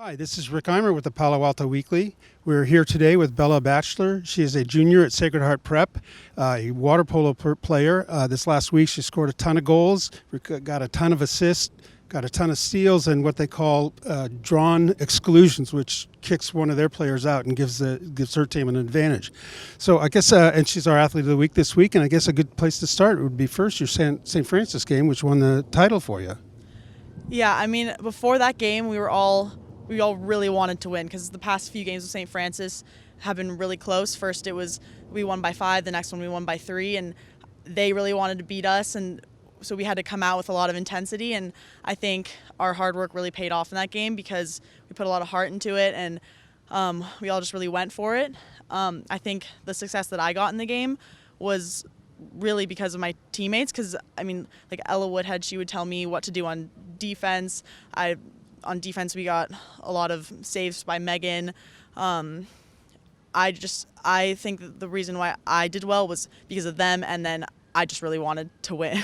Hi, this is Rick Eymer with the Palo Alto Weekly. We're here today with Bella Bachler. She is a junior at Sacred Heart Prep, a water polo player. This last week she scored a ton of goals, got a ton of assists, got a ton of steals, and what they call drawn exclusions, which kicks one of their players out and gives her team an advantage. So I guess, and she's our athlete of the week this week, and I guess a good place to start would be first your St. Francis game, which won the title for you. Yeah, I mean, before that game, we all really wanted to win because the past few games of St. Francis have been really close. First, we won by 5. The next one, we won by 3, and they really wanted to beat us, and so we had to come out with a lot of intensity. And I think our hard work really paid off in that game because we put a lot of heart into it, and we all just really went for it. I think the success that I got in the game was really because of my teammates, because I mean, like Ella Woodhead, she would tell me what to do on defense. On defense, we got a lot of saves by Megan. I think that the reason why I did well was because of them, and then I just really wanted to win.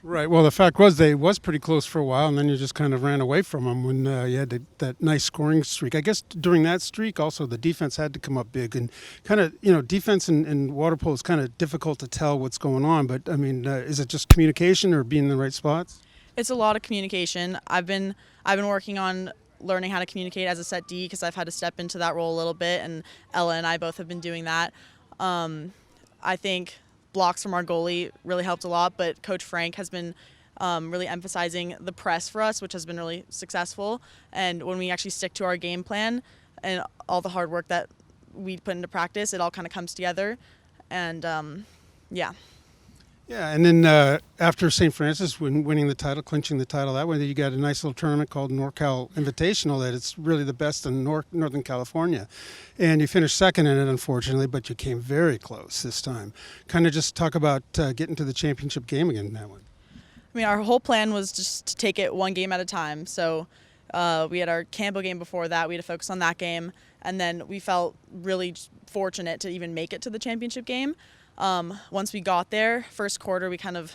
Right. Well, the fact was they was pretty close for a while, and then you just kind of ran away from them when you had that nice scoring streak. I guess during that streak, also the defense had to come up big, and kind of defense and water polo is kind of difficult to tell what's going on. But I mean, is it just communication or being in the right spots? It's a lot of communication. I've been working on learning how to communicate as a set D because I've had to step into that role a little bit, and Ella and I both have been doing that. I think blocks from our goalie really helped a lot, but Coach Frank has been really emphasizing the press for us, which has been really successful. And when we actually stick to our game plan and all the hard work that we put into practice, it all kind of comes together. And yeah. Yeah, and then after St. Francis winning the title, clinching the title that way, you got a nice little tournament called NorCal Invitational that it's really the best in Northern California. And you finished second in it, unfortunately, but you came very close this time. Kind of just talk about getting to the championship game again in that one. I mean, our whole plan was just to take it one game at a time. So we had our Campbell game before that. We had to focus on that game. And then we felt really fortunate to even make it to the championship game. Once we got there, first quarter, we kind of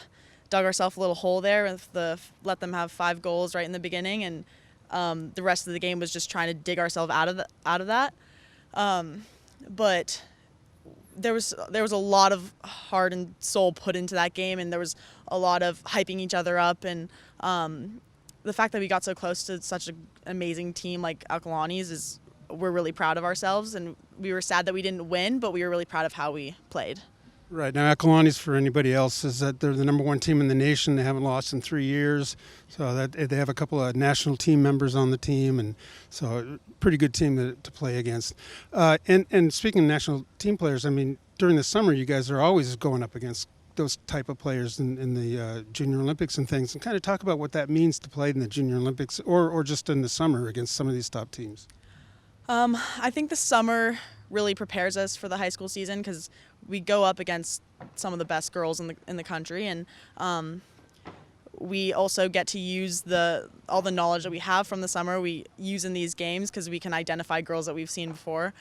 dug ourselves a little hole there with let them have 5 goals right in the beginning, and the rest of the game was just trying to dig ourselves out of that. But there was a lot of heart and soul put into that game, and there was a lot of hyping each other up, and the fact that we got so close to such an amazing team like Alkalani's is we're really proud of ourselves, and we were sad that we didn't win, but we were really proud of how we played. Right. Now, Akalani's, for anybody else, is that they're the number 1 team in the nation. They haven't lost in 3 years. So that they have a couple of national team members on the team, and so pretty good team to play against. And speaking of national team players, I mean, during the summer, you guys are always going up against those type of players in the Junior Olympics and things, and kind of talk about what that means to play in the Junior Olympics or just in the summer against some of these top teams. I think the summer really prepares us for the high school season because we go up against some of the best girls in the country, and we also get to use all the knowledge that we have from the summer we use in these games because we can identify girls that we've seen before.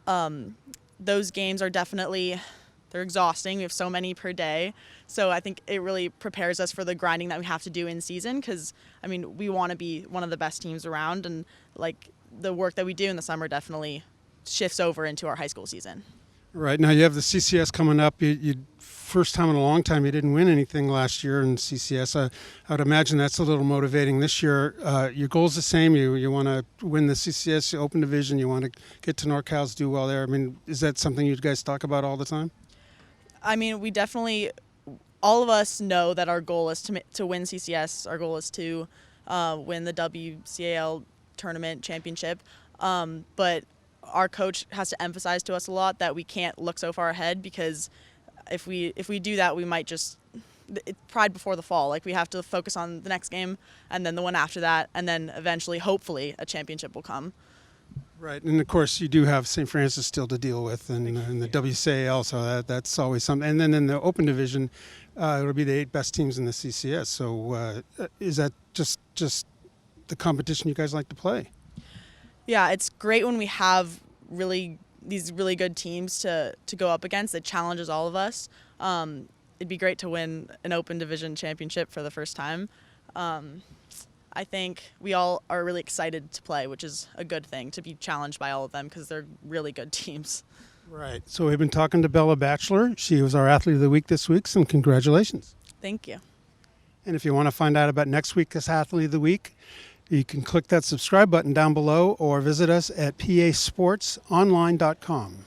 Those games are they're exhausting. We have so many per day, so I think it really prepares us for the grinding that we have to do in season because, I mean, we want to be one of the best teams around, and like the work that we do in the summer definitely shifts over into our high school season. Right. Now you have the CCS coming up. You first time in a long time you didn't win anything last year in CCS. I would imagine that's a little motivating this year. Your goal's the same. You want to win the CCS Open Division. You want to get to NorCal's, do well there. I mean, is that something you guys talk about all the time? I mean, we definitely, all of us know that our goal is to win CCS. Our goal is to win the WCAL tournament championship. But our coach has to emphasize to us a lot that we can't look so far ahead because if we do that, we might just pride before the fall. Like, we have to focus on the next game and then the one after that, and then eventually, hopefully, a championship will come. Right, and of course you do have St. Francis still to deal with, and the WCAL, so that's always something. And then in the Open Division, it'll be the 8 best teams in the CCS. So is that just the competition you guys like to play? Yeah, it's great when we have these really good teams to go up against. It challenges all of us. It'd be great to win an Open Division championship for the first time. I think we all are really excited to play, which is a good thing, to be challenged by all of them because they're really good teams. Right. So we've been talking to Bella Bachler. She was our Athlete of the Week this week, so congratulations. Thank you. And if you want to find out about next week's Athlete of the Week, you can click that subscribe button down below or visit us at pasportsonline.com.